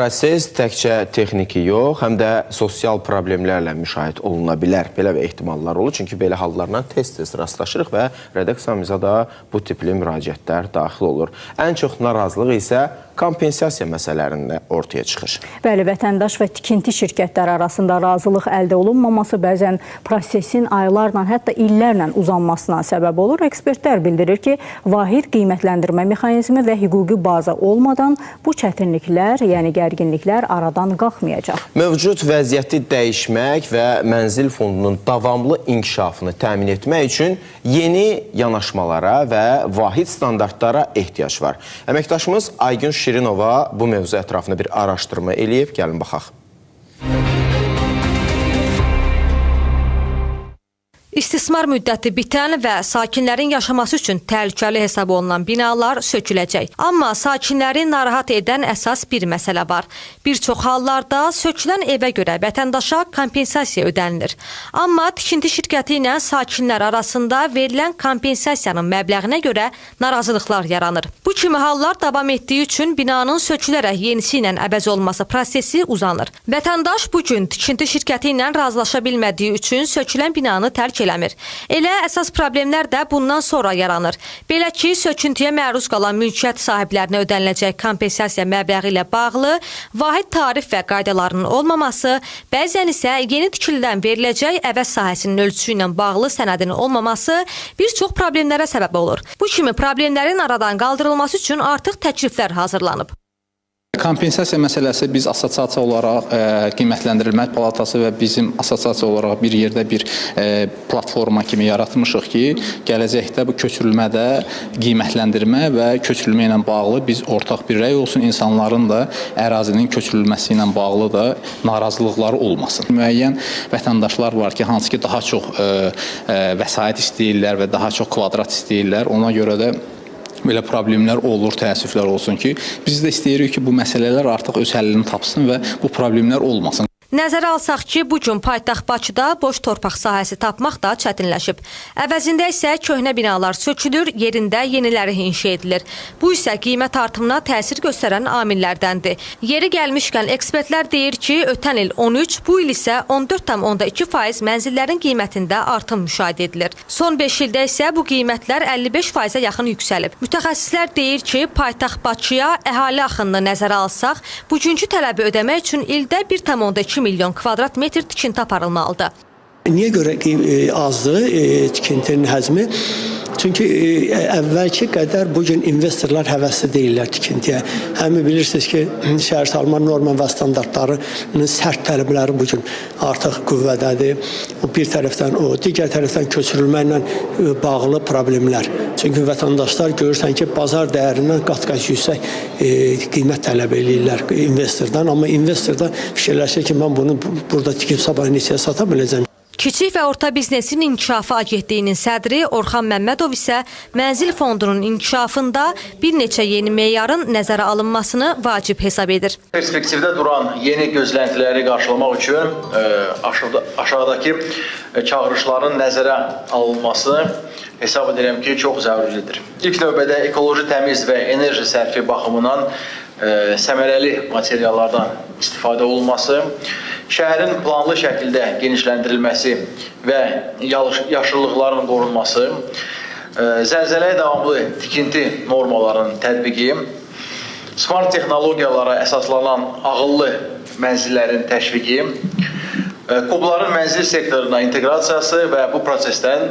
Proses təkcə texniki yox, həm də sosial problemlərlə müşahidə oluna bilər. Belə bir ehtimallar olur. Çünki belə hallarla tez-tez rastlaşırıq və redaksiyamıza da bu tipli müraciətlər daxil olur. Ən çox narazılıq isə kompensasiya məsələlərində ortaya çıxır. Bəli, vətəndaş və tikinti şirkətləri arasında razılıq əldə olunmaması bəzən prosesin aylarla, hətta illərlə uzanmasına səbəb olur. Ekspertlər bildirir ki, vahid qiymətləndirmə mexanizmi və hüquqi baza olmadan bu çətinliklər, yəni gərginliklər aradan qalxmayacaq. Mövcud vəziyyəti dəyişmək və mənzil fondunun davamlı inkişafını təmin etmək üçün yeni yanaşmalara və vahid standartlara ehtiyac var. Əməkdaşımız Aygün Şirinova bu mövzu ətrafında bir araşdırma eləyib. Gəlin baxaq. İstismar müddəti bitən və sakinlərin yaşaması üçün təhlükəli hesab olunan binalar söküləcək. Amma sakinləri narahat edən əsas bir məsələ var. Bir çox hallarda sökülən evə görə vətəndaşa kompensasiya ödənilir. Amma tikinti şirkəti ilə sakinlər arasında verilən kompensasiyanın məbləğinə görə narazılıqlar yaranır. Bu kimi hallar davam etdiyi üçün binanın sökülərək yenisi ilə əvəz olması prosesi uzanır. Vətəndaş bugün tikinti şirkəti ilə razılaşa bilmədiyi üçün sökülən binanı tərk eləmir. Elə əsas problemlər də bundan sonra yaranır. Belə ki, söküntüyə məruz qalan mülkiyyət sahiblərinə ödəniləcək kompensasiya məbləği ilə bağlı vahid tarif və qaydalarının olmaması, bəzən isə yeni tikilidən veriləcək əvəz sahəsinin ölçüsü ilə bağlı sənədinin olmaması bir çox problemlərə səbəb olur. Bu kimi problemlərin aradan qaldırılması üçün artıq təkliflər hazırlanıb. Kompensasiya məsələsi biz assosiasiya olaraq qiymətləndirilmə palatası və bizim assosiasiya olaraq bir yerdə bir platforma kimi yaratmışıq ki, gələcəkdə bu köçürülmədə qiymətləndirmə və köçürülmə ilə bağlı biz ortaq bir rəy olsun, insanların da ərazinin köçürülməsi ilə bağlı da narazılıqları olmasın. Müəyyən vətəndaşlar var ki, hansı ki daha çox vəsait istəyirlər və daha çox kvadrat istəyirlər, ona görə də belə problemlər olur, təəssüflər olsun ki, biz də istəyirik ki, bu məsələlər artıq öz həllini tapsın və bu problemlər olmasın. Nəzərə alsaq ki, bugün paytaxt Bakıda boş torpaq sahəsi tapmaq da çətinləşib. Əvəzində isə köhnə binalar sökülür, yerində yeniləri inşa edilir. Bu isə qiymət artımına təsir göstərən amillərdəndir. Yeri gəlmişkən ekspertlər deyir ki, ötən il 13, bu il isə 14,2% mənzillərin qiymətində artım müşahidə edilir. Son 5 ildə isə bu qiymətlər 55%-ə yaxın yüksəlib. Mütəxəssislər deyir ki, paytaxt Bakıya əhali axınını nəzərə alsaq, bugünkü tələbi ödəmək üçün ildə 1,2 milyon kvadrat metr tikinti aparılmalıdır. Niyə görə azdır tikintinin həcmi? Çünki əvvəlki qədər bugün investorlar həvəsli deyirlər tikintiyə. Həmi bilirsiniz ki, şəhərsalma norma və standartlarının sərt tələbləri bugün artıq qüvvədədir. Bir tərəfdən o, digər tərəfdən köçürülməklə bağlı problemlər. Çünki vətəndaşlar görürsən ki, bazar dəyərindən qat-qat yüksək qiymət tələb edirlər investordan. Amma investor da fikirləşir ki, mən bunu burada tikib sabah neçəyə sata biləcəm. Kiçik və orta biznesin inkişafı agentliyinin sədri Orxan Məmmədov isə mənzil fondunun inkişafında bir neçə yeni meyarın nəzərə alınmasını vacib hesab edir. Perspektivdə duran yeni gözləntiləri qarşılamaq üçün aşağıdakı çağırışların nəzərə alınması hesab edirəm ki, çox zəruridir. İlk növbədə ekoloji təmiz və enerji sərfi baxımından səmərəli materiallardan istifadə olunması, şəhərin planlı şəkildə genişləndirilməsi və yaşıllıqların qorunması, zəlzələyə davamlı tikinti normalarının tətbiqi, smart texnologiyalara əsaslanan ağıllı mənzillərin təşviqi, KOB-ların mənzil sektoruna inteqrasiyası və bu prosesdən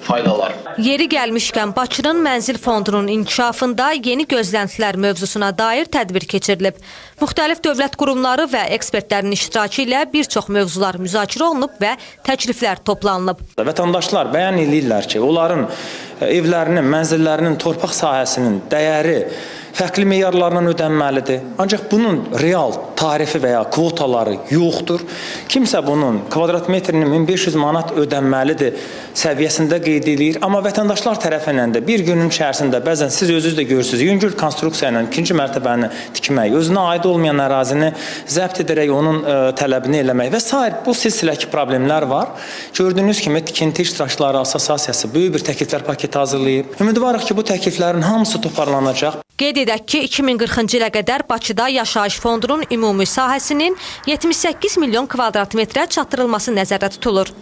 faydalar. Yeri gəlmişkən Bakının mənzil fondunun inkişafında yeni gözləntilər mövzusuna dair tədbir keçirilib. Müxtəlif dövlət qurumları və ekspertlərin iştirakı ilə bir çox mövzular müzakirə olunub və təkliflər toplanılıb. Vətəndaşlar bəyan edirlər ki, onların evlərinin, mənzillərinin, torpaq sahəsinin dəyəri fərqli meyarlarla ödənməlidir. Ancaq bunun real tarifi və ya kvotaları yoxdur. Kimsə bunun kvadrat metrinin 1500 manat ödənməlidir səviyyəsində qeyd edir. Amma vətəndaşlar tərəfindən də bir günün içərisində bəzən siz özünüz də görürsünüz, yüngül konstruksiya ilə ikinci mərtəbəni tikmək, özünə aid olmayan ərazini zəbt edərək onun tələbini eləmək və s. Bu silsiləki problemlər var. Gördüyünüz kimi tikinti iştirakçıları assosiasiyası böyük bir təkliflər paketi hazırlayıb. Ümidvarıq ki, bu təkliflərin hamısı toparlanacaq. Qeyd edək ki, 2040-cı ilə qədər Bakıda yaşayış fondunun ümumi sahəsinin 78 milyon kvadrat metrə çatdırılması nəzərdə tutulur.